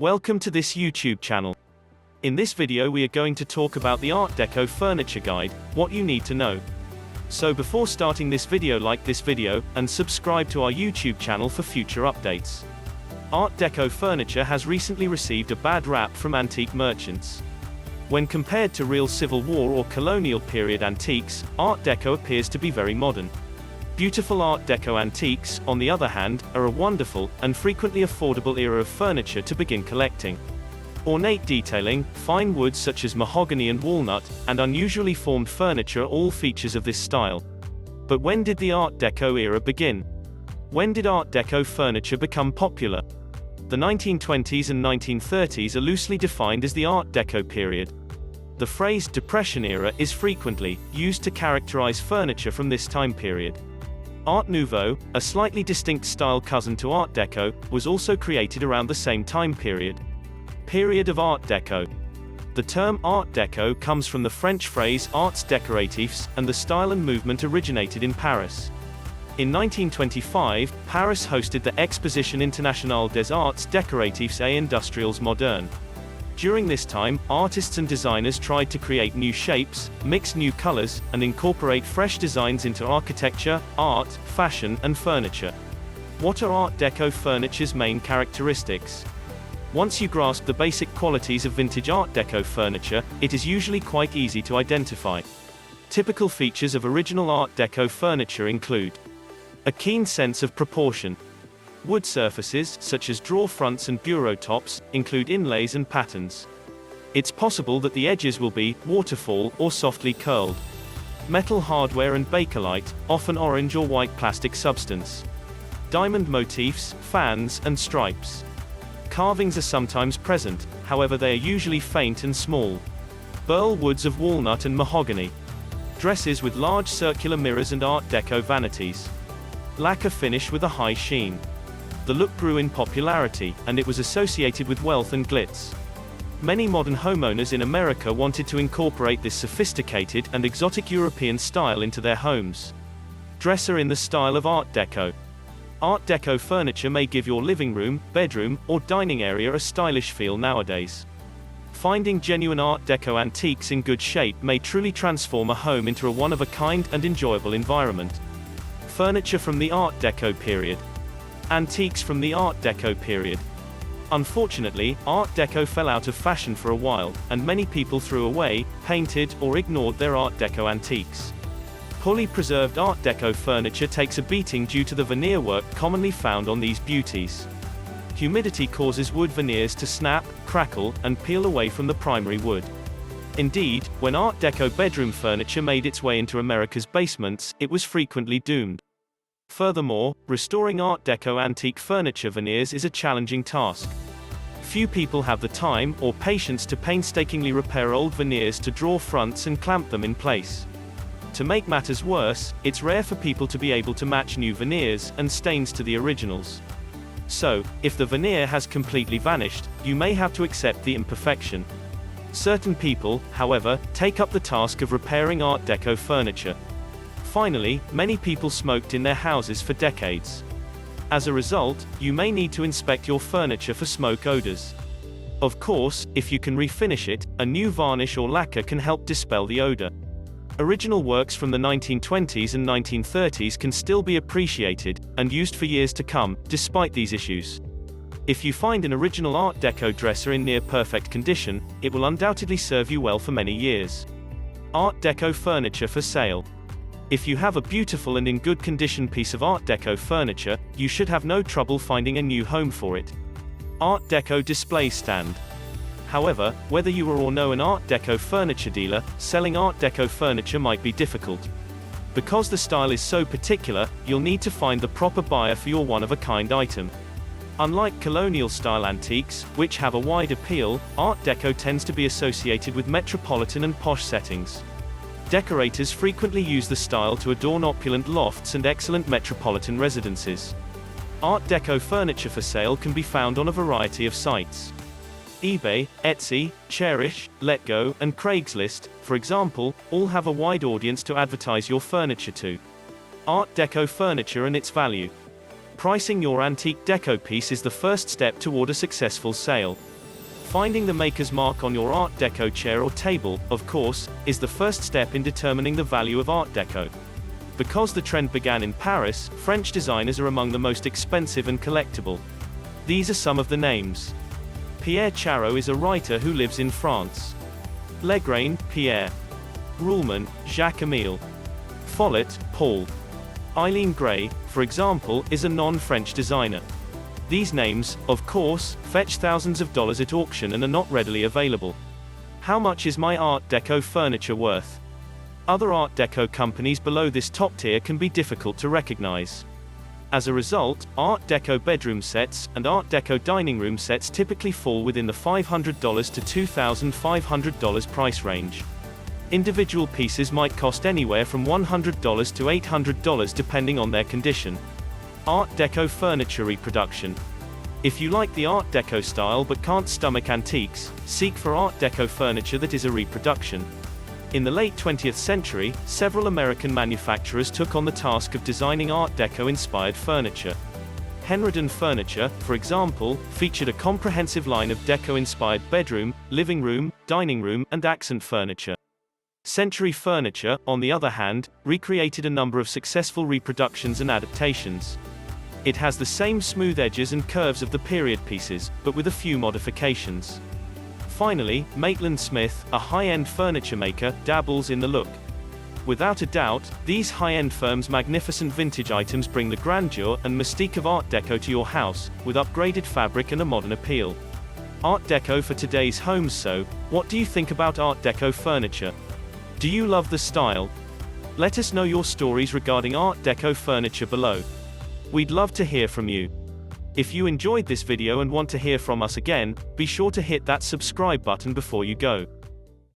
Welcome to this YouTube channel. In this video we are going to talk about the Art Deco Furniture Guide, what you need to know. So before starting this video, like this video, and subscribe to our YouTube channel for future updates. Art Deco furniture has recently received a bad rap from antique merchants. When compared to real Civil War or Colonial Period antiques, Art Deco appears to be very modern. Beautiful Art Deco antiques, on the other hand, are a wonderful, and frequently affordable era of furniture to begin collecting. Ornate detailing, fine woods such as mahogany and walnut, and unusually formed furniture are all features of this style. But when did the Art Deco era begin? When did Art Deco furniture become popular? The 1920s and 1930s are loosely defined as the Art Deco period. The phrase Depression era is frequently used to characterize furniture from this time period. Art Nouveau, a slightly distinct style cousin to Art Deco, was also created around the same time period. Period of Art Deco. The term Art Deco comes from the French phrase arts décoratifs, and the style and movement originated in Paris. In 1925, Paris hosted the Exposition Internationale des Arts Décoratifs et Industriels Modernes. During this time, artists and designers tried to create new shapes, mix new colors, and incorporate fresh designs into architecture, art, fashion, and furniture. What are Art Deco furniture's main characteristics? Once you grasp the basic qualities of vintage Art Deco furniture, it is usually quite easy to identify. Typical features of original Art Deco furniture include a keen sense of proportion. Wood surfaces, such as drawer fronts and bureau tops, include inlays and patterns. It's possible that the edges will be waterfall or softly curled. Metal hardware and bakelite, often orange or white plastic substance. Diamond motifs, fans, and stripes. Carvings are sometimes present, however they are usually faint and small. Burl woods of walnut and mahogany. Dresses with large circular mirrors and Art Deco vanities. Lacquer finish with a high sheen. The look grew in popularity, and it was associated with wealth and glitz. Many modern homeowners in America wanted to incorporate this sophisticated and exotic European style into their homes. Dresser in the style of Art Deco. Art Deco furniture may give your living room, bedroom, or dining area a stylish feel nowadays. Finding genuine Art Deco antiques in good shape may truly transform a home into a one-of-a-kind and enjoyable environment. Furniture from the Art Deco period. Antiques from the Art Deco period. Unfortunately, Art Deco fell out of fashion for a while, and many people threw away, painted, or ignored their Art Deco antiques. Poorly preserved Art Deco furniture takes a beating due to the veneer work commonly found on these beauties. Humidity causes wood veneers to snap, crackle, and peel away from the primary wood. Indeed, when Art Deco bedroom furniture made its way into America's basements, it was frequently doomed. Furthermore, restoring Art Deco antique furniture veneers is a challenging task. Few people have the time or patience to painstakingly repair old veneers to drawer fronts and clamp them in place. To make matters worse, it's rare for people to be able to match new veneers and stains to the originals. So, if the veneer has completely vanished, you may have to accept the imperfection. Certain people, however, take up the task of repairing Art Deco furniture. Finally, many people smoked in their houses for decades. As a result, you may need to inspect your furniture for smoke odors. Of course, if you can refinish it, a new varnish or lacquer can help dispel the odor. Original works from the 1920s and 1930s can still be appreciated, and used for years to come, despite these issues. If you find an original Art Deco dresser in near perfect condition, it will undoubtedly serve you well for many years. Art Deco furniture for sale. If you have a beautiful and in good condition piece of Art Deco furniture, you should have no trouble finding a new home for it. Art Deco display stand. However, whether you are or know an Art Deco furniture dealer, selling Art Deco furniture might be difficult. Because the style is so particular, you'll need to find the proper buyer for your one-of-a-kind item. Unlike colonial-style antiques, which have a wide appeal, Art Deco tends to be associated with metropolitan and posh settings. Decorators frequently use the style to adorn opulent lofts and excellent metropolitan residences. Art Deco furniture for sale can be found on a variety of sites. eBay, Etsy, Cherish, Letgo, and Craigslist, for example, all have a wide audience to advertise your furniture to. Art Deco furniture and its value. Pricing your antique deco piece is the first step toward a successful sale. Finding the maker's mark on your Art Deco chair or table, of course, is the first step in determining the value of Art Deco. Because the trend began in Paris, French designers are among the most expensive and collectible. These are some of the names. Pierre Charot is a writer who lives in France. Legrain, Pierre. Ruhlmann, Jacques-Emile. Follett, Paul. Eileen Gray, for example, is a non-French designer. These names, of course, fetch thousands of dollars at auction and are not readily available. How much is my Art Deco furniture worth? Other Art Deco companies below this top tier can be difficult to recognize. As a result, Art Deco bedroom sets and Art Deco dining room sets typically fall within the $500 to $2,500 price range. Individual pieces might cost anywhere from $100 to $800 depending on their condition. Art Deco furniture reproduction. If you like the Art Deco style but can't stomach antiques, seek for Art Deco furniture that is a reproduction. In the late 20th century, several American manufacturers took on the task of designing Art Deco-inspired furniture. Henredon Furniture, for example, featured a comprehensive line of Deco-inspired bedroom, living room, dining room, and accent furniture. Century Furniture, on the other hand, recreated a number of successful reproductions and adaptations. It has the same smooth edges and curves of the period pieces, but with a few modifications. Finally, Maitland Smith, a high-end furniture maker, dabbles in the look. Without a doubt, these high-end firms' magnificent vintage items bring the grandeur and mystique of Art Deco to your house, with upgraded fabric and a modern appeal. Art Deco for today's homes. So, what do you think about Art Deco furniture? Do you love the style? Let us know your stories regarding Art Deco furniture below. We'd love to hear from you. If you enjoyed this video and want to hear from us again, be sure to hit that subscribe button before you go.